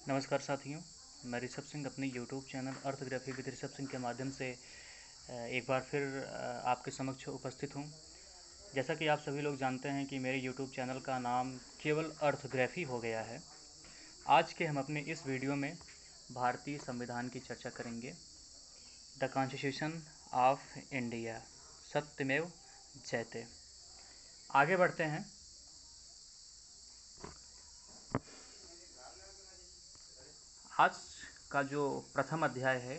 नमस्कार साथियों, मैं ऋषभ सिंह अपने YouTube channel Arthgraphy with Rishabh Singh के माध्यम से एक बार फिर आपके समक्ष उपस्थित हूँ। जैसा कि आप सभी लोग जानते हैं कि मेरे यूट्यूब चैनल का नाम केवल अर्थग्राफी हो गया है। आज के हम अपने इस वीडियो में भारतीय संविधान की चर्चा करेंगे। द कॉन्स्टिट्यूशन ऑफ इंडिया सत्यमेव जयते। आगे बढ़ते हैं। आज का जो प्रथम अध्याय है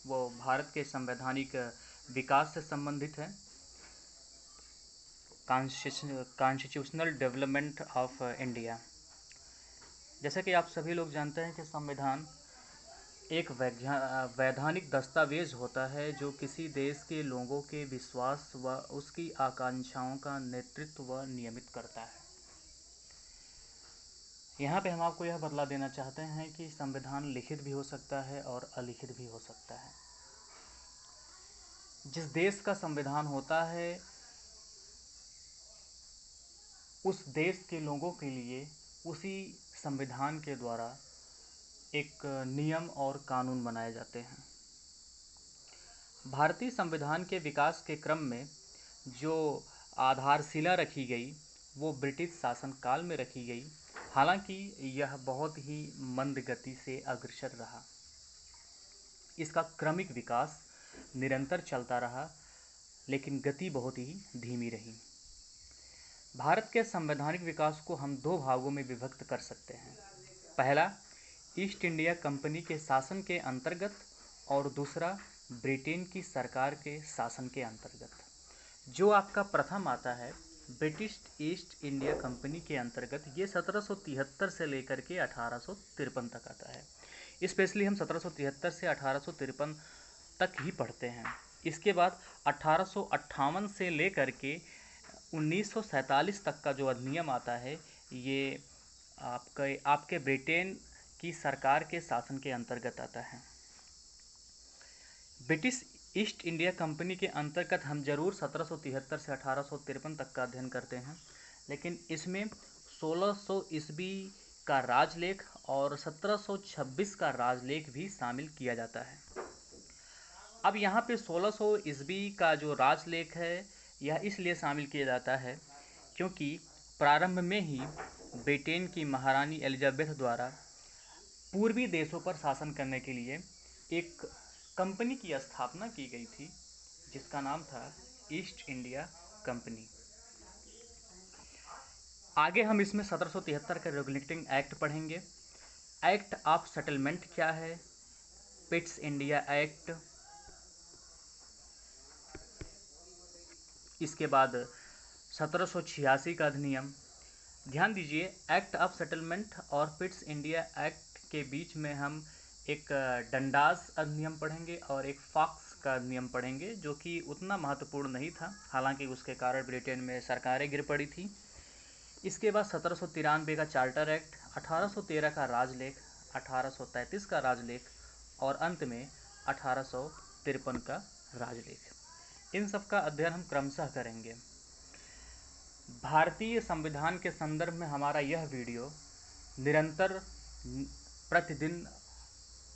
वो भारत के संवैधानिक विकास से संबंधित है। Constitutional development of India. जैसा कि आप सभी लोग जानते हैं कि संविधान एक वैधानिक दस्तावेज होता है जो किसी देश के लोगों के विश्वास व उसकी आकांक्षाओं का नेतृत्व व नियमित करता है। यहाँ पे हम आपको यह बतला देना चाहते हैं कि संविधान लिखित भी हो सकता है और अलिखित भी हो सकता है। जिस देश का संविधान होता है उस देश के लोगों के लिए उसी संविधान के द्वारा एक नियम और कानून बनाए जाते हैं। भारतीय संविधान के विकास के क्रम में जो आधारशिला रखी गई वो ब्रिटिश शासनकाल में रखी गई। हालांकि यह बहुत ही मंद गति से अग्रसर रहा। इसका क्रमिक विकास निरंतर चलता रहा, लेकिन गति बहुत ही धीमी रही। भारत के संवैधानिक विकास को हम दो भागों में विभक्त कर सकते हैं। पहला, ईस्ट इंडिया कंपनी के शासन के अंतर्गत और दूसरा ब्रिटेन की सरकार के शासन के अंतर्गत। जो आपका प्रथम आता है ब्रिटिश ईस्ट इंडिया कंपनी के अंतर्गत, ये 1773 से लेकर के 1853 तक आता है। स्पेशली हम 1773 से 1853 तक ही पढ़ते हैं। इसके बाद 1858 से लेकर के 1947 तक का जो अधिनियम आता है ये आपके ब्रिटेन की सरकार के शासन के अंतर्गत आता है। ब्रिटिश ईस्ट इंडिया कंपनी के अंतर्गत हम जरूर 1773 से 1853 तक का अध्ययन करते हैं, लेकिन इसमें 1600 ईस्वी का राजलेख और 1726 का राजलेख भी शामिल किया जाता है। अब यहाँ पे 1600 ईस्वी का जो राजलेख है यह इसलिए शामिल किया जाता है क्योंकि प्रारंभ में ही ब्रिटेन की महारानी एलिजाबेथ द्वारा पूर्वी देशों पर शासन करने के लिए एक कंपनी की स्थापना की गई थी जिसका नाम था ईस्ट इंडिया कंपनी। आगे हम इसमें 1773 का रेगुलेटिंग एक्ट पढ़ेंगे। एक्ट ऑफ सेटलमेंट क्या है, पिट्स इंडिया एक्ट, इसके बाद 1786 का अधिनियम। ध्यान दीजिए, एक्ट ऑफ सेटलमेंट और पिट्स इंडिया एक्ट के बीच में हम एक डंडास अधिनियम पढ़ेंगे और एक फॉक्स का नियम पढ़ेंगे जो कि उतना महत्वपूर्ण नहीं था, हालांकि उसके कारण ब्रिटेन में सरकारें गिर पड़ी थी। इसके बाद 1793 का चार्टर एक्ट, 1813 का राजलेख, 1833 का राजलेख और अंत में 1853 का राजलेख। इन सब का अध्ययन हम क्रमशः करेंगे। भारतीय संविधान के संदर्भ में हमारा यह वीडियो निरंतर प्रतिदिन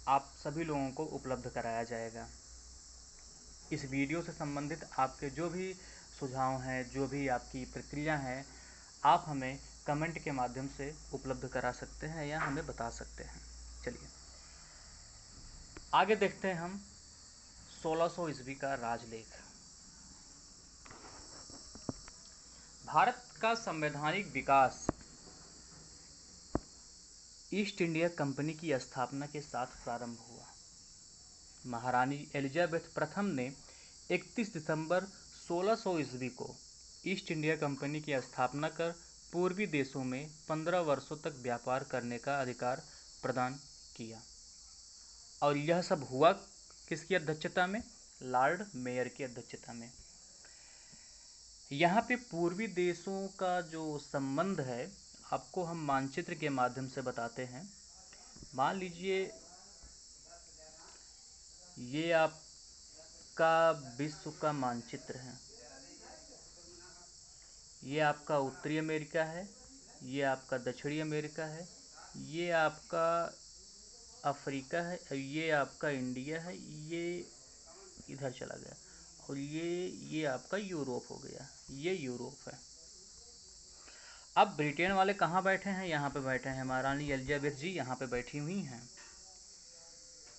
आप सभी लोगों को उपलब्ध कराया जाएगा। इस वीडियो से संबंधित आपके जो भी सुझाव हैं, जो भी आपकी प्रक्रिया हैं, आप हमें कमेंट के माध्यम से उपलब्ध करा सकते हैं या हमें बता सकते हैं। चलिए आगे देखते हैं हम 1600 ईस्वी का राजलेख। भारत का संवैधानिक विकास ईस्ट इंडिया कंपनी की स्थापना के साथ प्रारंभ हुआ। महारानी एलिजाबेथ प्रथम ने 31 दिसंबर 1600 ईस्वी को ईस्ट इंडिया कंपनी की स्थापना कर पूर्वी देशों में 15 वर्षों तक व्यापार करने का अधिकार प्रदान किया। और यह सब हुआ किसकी अध्यक्षता में? लॉर्ड मेयर की अध्यक्षता में। यहाँ पे पूर्वी देशों का जो संबंध है आपको हम मानचित्र के माध्यम से बताते हैं। मान लीजिए ये आपका विश्व का मानचित्र है। ये आपका उत्तरी अमेरिका है, ये आपका दक्षिणी अमेरिका है, ये आपका अफ्रीका है, ये आपका इंडिया है, ये इधर चला गया, और ये आपका यूरोप हो गया, ये यूरोप है। अब ब्रिटेन वाले कहाँ बैठे हैं? यहाँ पे बैठे हैं, महारानी एलिजाबेथ जी यहाँ पे बैठी हुई हैं।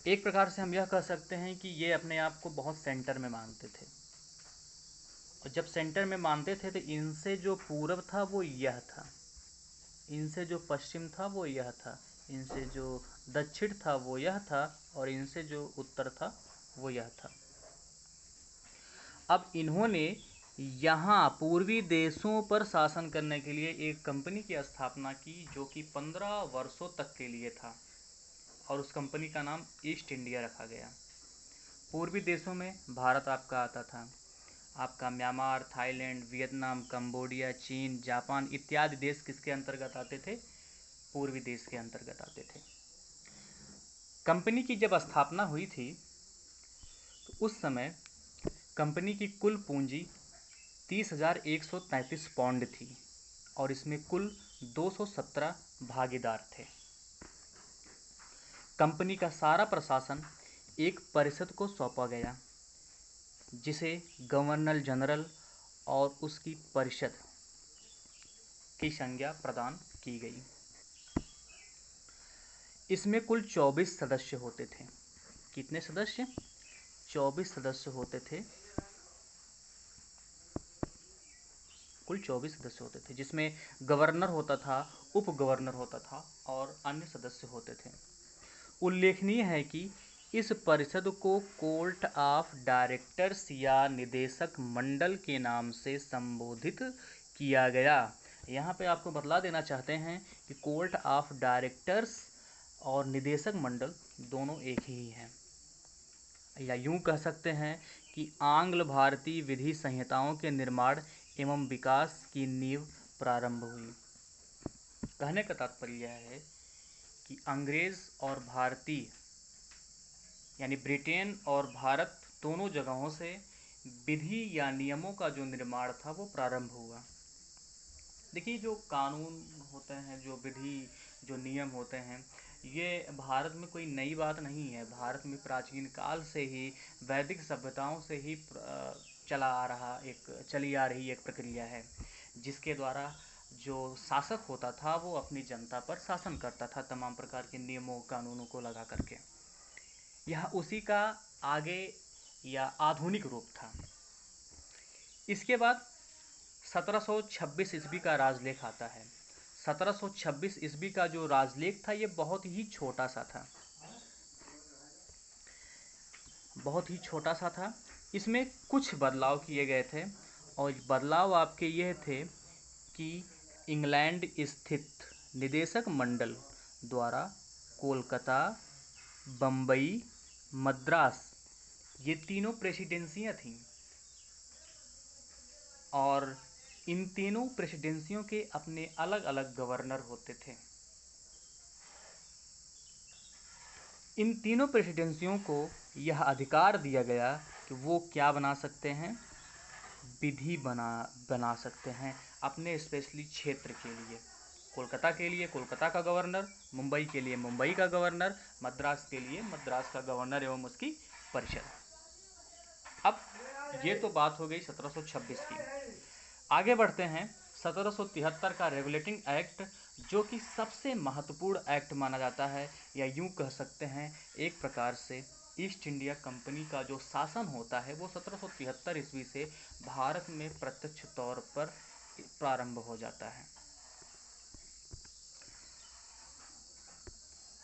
एक प्रकार से हम यह कह सकते हैं कि ये अपने आप को बहुत सेंटर में मानते थे, और जब सेंटर में मानते थे तो इनसे जो पूरब था वो यह था, इनसे जो पश्चिम था वो यह था, इनसे जो दक्षिण था वो यह था, और इनसे जो उत्तर था वो यह था। अब इन्होंने यहाँ पूर्वी देशों पर शासन करने के लिए एक कंपनी की स्थापना की, जो कि 15 वर्षों तक के लिए था, और उस कंपनी का नाम ईस्ट इंडिया रखा गया। पूर्वी देशों में भारत आपका आता था, आपका म्यांमार, थाईलैंड, वियतनाम, कंबोडिया, चीन, जापान इत्यादि देश किसके अंतर्गत आते थे? पूर्वी देश के अंतर्गत आते थे। कंपनी की जब स्थापना हुई थी तो उस समय कंपनी की कुल पूंजी 30,133 पाउंड थी, और इसमें कुल 217 भागीदार थे। कंपनी का सारा प्रशासन एक परिषद को सौंपा गया, जिसे गवर्नर जनरल और उसकी परिषद की संज्ञा प्रदान की गई। इसमें कुल 24 सदस्य होते थे। कितने सदस्य? 24 सदस्य होते थे, कुल 24 सदस्य होते थे, जिसमें गवर्नर होता था, उप गवर्नर होता था, और अन्य सदस्य होते थे। उल्लेखनीय है कि इस परिषद को कोर्ट ऑफ डायरेक्टर्स या निदेशक मंडल के नाम से संबोधित किया गया। यहाँ पे आपको बतला देना चाहते हैं कि कोर्ट ऑफ डायरेक्टर्स और निदेशक मंडल दोनों एक ही हैं, या यूं कह सकते हैं कि आंग्ल भारतीय विधि संहिताओं के निर्माण एवं विकास की नींव प्रारंभ हुई। कहने का तात्पर्य यह है कि अंग्रेज और भारतीय यानी ब्रिटेन और भारत दोनों जगहों से विधि या नियमों का जो निर्माण था वो प्रारंभ हुआ। देखिए, जो कानून होते हैं, जो विधि, जो नियम होते हैं, ये भारत में कोई नई बात नहीं है। भारत में प्राचीन काल से ही, वैदिक सभ्यताओं से ही चली आ रही एक प्रक्रिया है, जिसके द्वारा जो शासक होता था वो अपनी जनता पर शासन करता था तमाम प्रकार के नियमों कानूनों को लगा करके। यह उसी का आगे या आधुनिक रूप था। इसके बाद 1726 ईस्वी का राजलेख आता है। 1726 ईस्वी का जो राजलेख था ये बहुत ही छोटा सा था, बहुत ही छोटा सा था। इसमें कुछ बदलाव किए गए थे, और बदलाव आपके यह थे कि इंग्लैंड स्थित निदेशक मंडल द्वारा कोलकाता, बम्बई, मद्रास ये तीनों प्रेसिडेंसियां थीं, और इन तीनों प्रेसिडेंसियों के अपने अलग अलग गवर्नर होते थे। इन तीनों प्रेसिडेंसियों को यह अधिकार दिया गया कि वो क्या बना सकते हैं? विधि बना सकते हैं अपने स्पेशली क्षेत्र के लिए। कोलकाता के लिए कोलकाता का गवर्नर, मुंबई के लिए मुंबई का गवर्नर, मद्रास के लिए मद्रास का गवर्नर एवं उसकी परिषद। अब ये तो बात हो गई 1726 की। आगे बढ़ते हैं। 1773 का रेगुलेटिंग एक्ट, जो कि सबसे महत्वपूर्ण एक्ट माना जाता है, या यूं कह सकते हैं एक प्रकार से ईस्ट इंडिया कंपनी का जो शासन होता है वो 1773 ईस्वी से भारत में प्रत्यक्ष तौर पर प्रारंभ हो जाता है।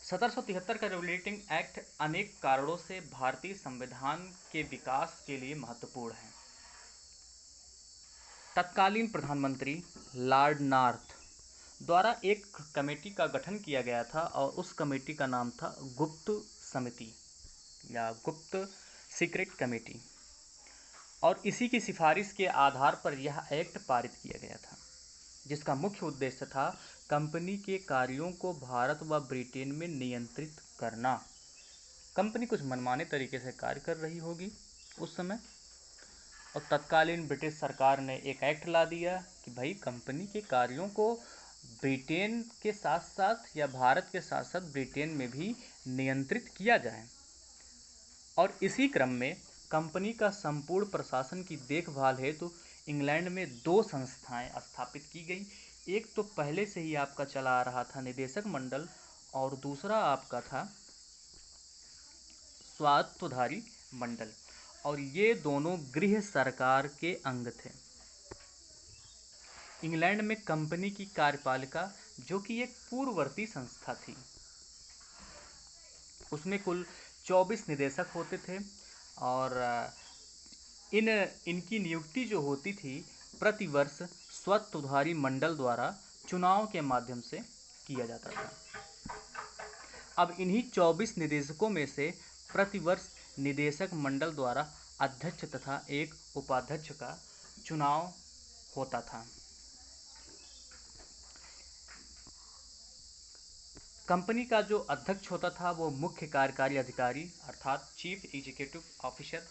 1773 का रेगुलेटिंग एक्ट अनेक कारणों से भारतीय संविधान के विकास के लिए महत्वपूर्ण है। तत्कालीन प्रधानमंत्री लॉर्ड नॉर्थ द्वारा एक कमेटी का गठन किया गया था, और उस कमेटी का नाम था गुप्त समिति या गुप्त सीक्रेट कमेटी, और इसी की सिफारिश के आधार पर यह एक्ट पारित किया गया था, जिसका मुख्य उद्देश्य था कंपनी के कार्यों को भारत व ब्रिटेन में नियंत्रित करना। कंपनी कुछ मनमाने तरीके से कार्य कर रही होगी उस समय, और तत्कालीन ब्रिटिश सरकार ने एक एक्ट ला दिया कि भाई कंपनी के कार्यों को ब्रिटेन के साथ साथ या भारत के साथ साथ ब्रिटेन में भी नियंत्रित किया जाए। और इसी क्रम में कंपनी का संपूर्ण प्रशासन की देखभाल हेतु इंग्लैंड में 2 संस्थाएं स्थापित की गई। एक तो पहले से ही आपका चला आ रहा था निदेशक मंडल, और दूसरा आपका था स्वात्वधारी मंडल, और ये दोनों गृह सरकार के अंग थे। इंग्लैंड में कंपनी की कार्यपालिका, जो कि एक पूर्ववर्ती संस्था थी, उसमें कुल 24 निदेशक होते थे, और इनकी नियुक्ति जो होती थी प्रतिवर्ष स्वात्वधारी मंडल द्वारा चुनाव के माध्यम से किया जाता था। अब इन्हीं 24 निदेशकों में से प्रतिवर्ष निदेशक मंडल द्वारा अध्यक्ष तथा एक उपाध्यक्ष का चुनाव होता था। कंपनी का जो अध्यक्ष होता था वो मुख्य कार्यकारी अधिकारी अर्थात चीफ एग्जीक्यूटिव ऑफिसर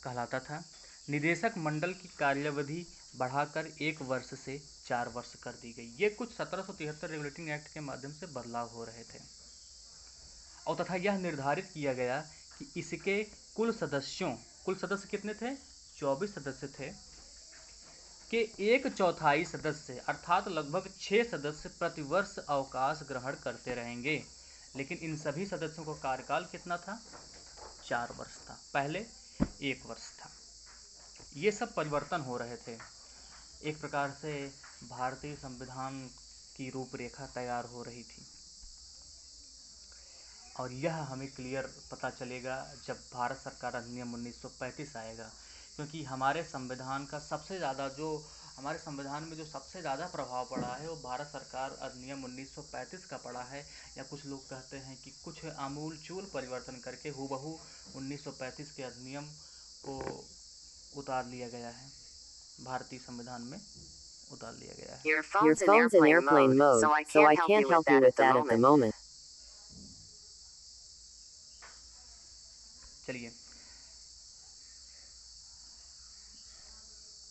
कहलाता था। निदेशक मंडल की कार्यावधि बढ़ाकर 1 वर्ष से 4 वर्ष कर दी गई। ये कुछ 1773 रेगुलेटिंग एक्ट के माध्यम से बदलाव हो रहे थे, और तथा यह निर्धारित किया गया कि इसके कुल सदस्य कितने थे? 24 सदस्य थे, के 1/4 सदस्य अर्थात लगभग 6 सदस्य प्रतिवर्ष अवकाश ग्रहण करते रहेंगे। लेकिन इन सभी सदस्यों का कार्यकाल कितना था? 4 वर्ष था, पहले 1 वर्ष था। ये सब परिवर्तन हो रहे थे। एक प्रकार से भारतीय संविधान की रूपरेखा तैयार हो रही थी, और यह हमें क्लियर पता चलेगा जब भारत सरकार अधिनियम 1935 आएगा, क्योंकि हमारे संविधान में जो सबसे ज़्यादा प्रभाव पड़ा है वो भारत सरकार अधिनियम 1935 का पड़ा है, या कुछ लोग कहते हैं कि कुछ आमूल-चूल परिवर्तन करके हूबहू 1935 के अधिनियम को उतार लिया गया है, भारतीय संविधान में उतार लिया गया है। Your phone's in airplane mode, so I can't help you with that at the moment. चलिए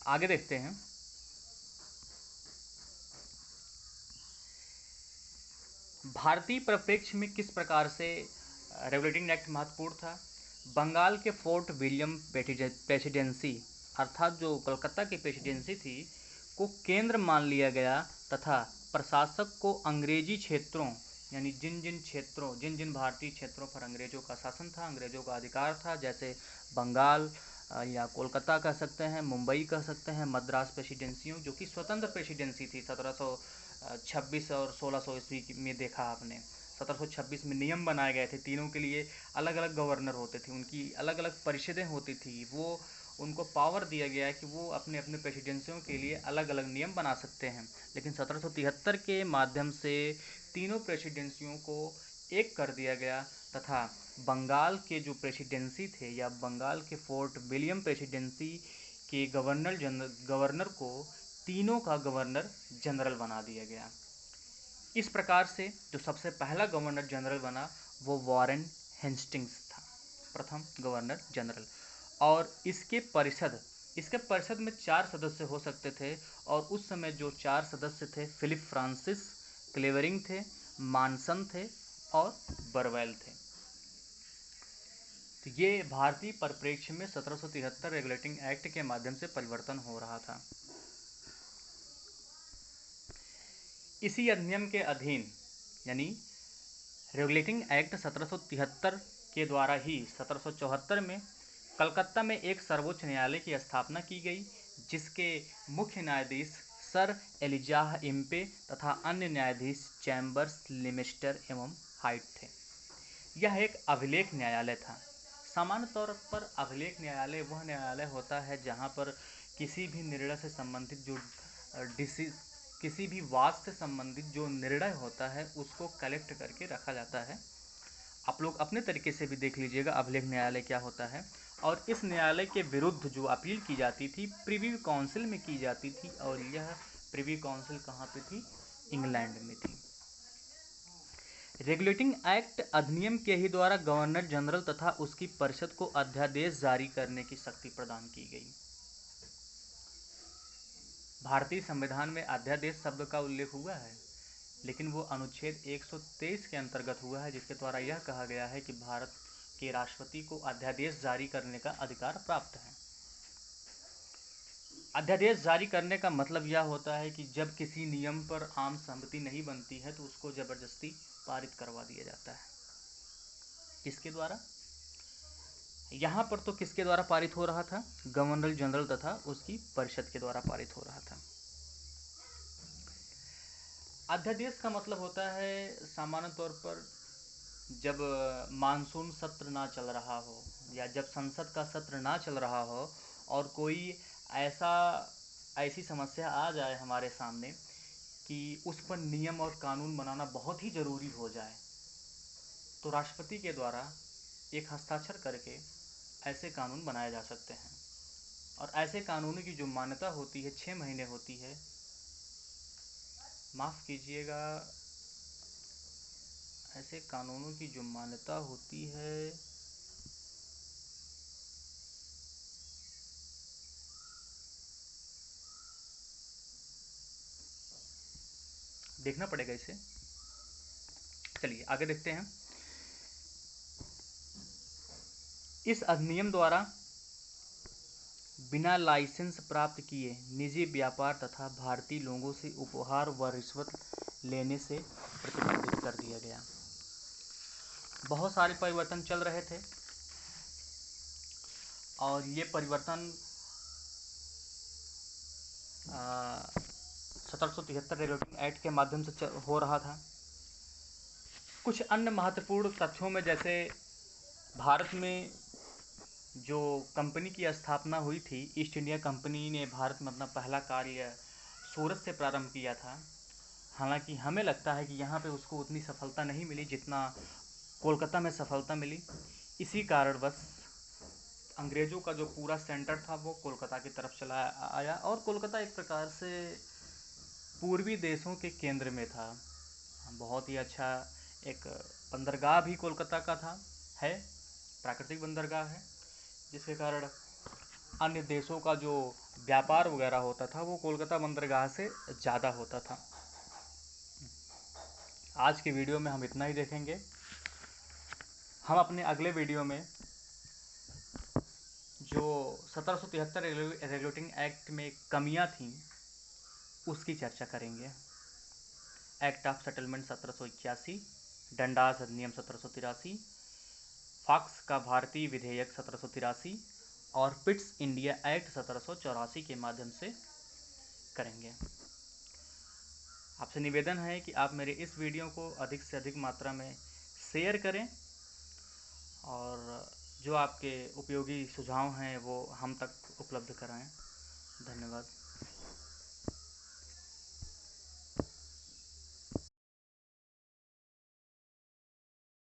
आगे देखते हैं। भारतीय परिप्रेक्ष्य में किस प्रकार से रेगुलेटिंग एक्ट महत्वपूर्ण था? बंगाल के फोर्ट विलियम प्रेसिडेंसी अर्थात जो कलकत्ता की प्रेसिडेंसी थी को केंद्र मान लिया गया, तथा प्रशासक को अंग्रेजी क्षेत्रों यानी जिन जिन भारतीय क्षेत्रों पर अंग्रेजों का शासन था, अंग्रेजों का अधिकार था, जैसे बंगाल या कोलकाता कह सकते हैं, मुंबई कह सकते हैं, मद्रास प्रेसिडेंसियों जो कि स्वतंत्र प्रेसिडेंसी थी। 1726 और 1600 ईस्वी में देखा आपने, 1726 में नियम बनाए गए थे, तीनों के लिए अलग अलग गवर्नर होते थे, उनकी अलग अलग परिषदें होती थी, वो उनको पावर दिया गया है कि वो अपने अपने प्रेसिडेंसियों के लिए अलग अलग नियम बना सकते हैं। लेकिन 1773 के माध्यम से तीनों प्रेसिडेंसियों को एक कर दिया गया, तथा बंगाल के जो प्रेसिडेंसी थे या बंगाल के फोर्ट विलियम प्रेसिडेंसी के गवर्नर को तीनों का गवर्नर जनरल बना दिया गया। इस प्रकार से जो सबसे पहला गवर्नर जनरल बना वो वॉरेन हेस्टिंग्स था, प्रथम गवर्नर जनरल। और इसके परिषद में 4 सदस्य हो सकते थे, और उस समय जो 4 सदस्य थे फिलिप फ्रांसिस, क्लेवरिंग थे, मानसन थे और बरवेल थे। तो ये भारतीय परिप्रेक्ष्य में 1773 रेगुलेटिंग एक्ट के माध्यम से परिवर्तन हो रहा था। इसी अधिनियम के अधीन यानी रेगुलेटिंग एक्ट 1773 के द्वारा ही 1774 में कलकत्ता में एक सर्वोच्च न्यायालय की स्थापना की गई, जिसके मुख्य न्यायाधीश सर एलिजाह इम्पे तथा अन्य न्यायाधीश चैम्बर्स, लिमिस्टर एवं हाइट थे। यह एक अभिलेख न्यायालय था। सामान्य तौर पर अभिलेख न्यायालय वह न्यायालय होता है जहां पर किसी भी निर्णय से संबंधित किसी भी वाद से संबंधित जो निर्णय होता है उसको कलेक्ट करके रखा जाता है। आप लोग अपने तरीके से भी देख लीजिएगा अभिलेख न्यायालय क्या होता है। और इस न्यायालय के विरुद्ध जो अपील की जाती थी प्रिवी काउंसिल में की जाती थी, और यह प्रिवी काउंसिल कहाँ पे थी? इंग्लैंड में थी। रेगुलेटिंग एक्ट अधिनियम के ही द्वारा गवर्नर जनरल तथा उसकी परिषद को अध्यादेश जारी करने की शक्ति प्रदान की गई। भारतीय संविधान में अध्यादेश शब्द का उल्लेख हुआ है, लेकिन वो अनुच्छेद 123 के अंतर्गत हुआ है, जिसके द्वारा यह कहा गया है कि भारत के राष्ट्रपति को अध्यादेश जारी करने का अधिकार प्राप्त है। अध्यादेश जारी करने का मतलब यह होता है कि जब किसी नियम पर आम सहमति नहीं बनती है तो उसको ज़बरदस्ती पारित करवा दिया जाता है। किसके द्वारा? यहाँ पर तो किसके द्वारा पारित हो रहा था? गवर्नर जनरल तथा उसकी परिषद के द्वारा पारित हो रहा था। अध्यादेश का मतलब होता है सामान्य तौर पर जब मानसून सत्र ना चल रहा हो या जब संसद का सत्र ना चल रहा हो और कोई ऐसी समस्या आ जाए हमारे सामने कि उस पर नियम और कानून बनाना बहुत ही ज़रूरी हो जाए, तो राष्ट्रपति के द्वारा एक हस्ताक्षर करके ऐसे कानून बनाए जा सकते हैं। और ऐसे कानूनों की जो मान्यता होती है 6 महीने होती है, माफ़ कीजिएगा, ऐसे कानूनों की जो मान्यता होती है देखना पड़ेगा इसे। चलिए आगे देखते हैं। इस अधिनियम द्वारा बिना लाइसेंस प्राप्त किए निजी व्यापार तथा भारतीय लोगों से उपहार व रिश्वत लेने से प्रतिबंधित कर दिया गया। बहुत सारे परिवर्तन चल रहे थे और ये परिवर्तन 1773 रेगुलेटिंग एक्ट के माध्यम से हो रहा था। कुछ अन्य महत्वपूर्ण तथ्यों में, जैसे भारत में जो कंपनी की स्थापना हुई थी, ईस्ट इंडिया कंपनी ने भारत में अपना पहला कार्य सूरत से प्रारंभ किया था। हालांकि हमें लगता है कि यहाँ पे उसको उतनी सफलता नहीं मिली जितना कोलकाता में सफलता मिली। इसी कारणवश अंग्रेज़ों का जो पूरा सेंटर था वो कोलकाता की तरफ चला आया और कोलकाता एक प्रकार से पूर्वी देशों के केंद्र में था। बहुत ही अच्छा एक बंदरगाह भी कोलकाता का है, प्राकृतिक बंदरगाह है, जिसके कारण अन्य देशों का जो व्यापार वगैरह होता था वो कोलकाता बंदरगाह से ज़्यादा होता था। आज के वीडियो में हम इतना ही देखेंगे। हम अपने अगले वीडियो में जो 1773 रेगुलेटिंग एक्ट में कमियां थीं उसकी चर्चा करेंगे। एक्ट ऑफ सेटलमेंट 1781, डंडास अधिनियम 1783, फॉक्स का भारतीय विधेयक 1783 और पिट्स इंडिया एक्ट 1784 के माध्यम से करेंगे। आपसे निवेदन है कि आप मेरे इस वीडियो को अधिक से अधिक मात्रा में शेयर करें और जो आपके उपयोगी सुझाव हैं वो हम तक उपलब्ध कराएं। धन्यवाद।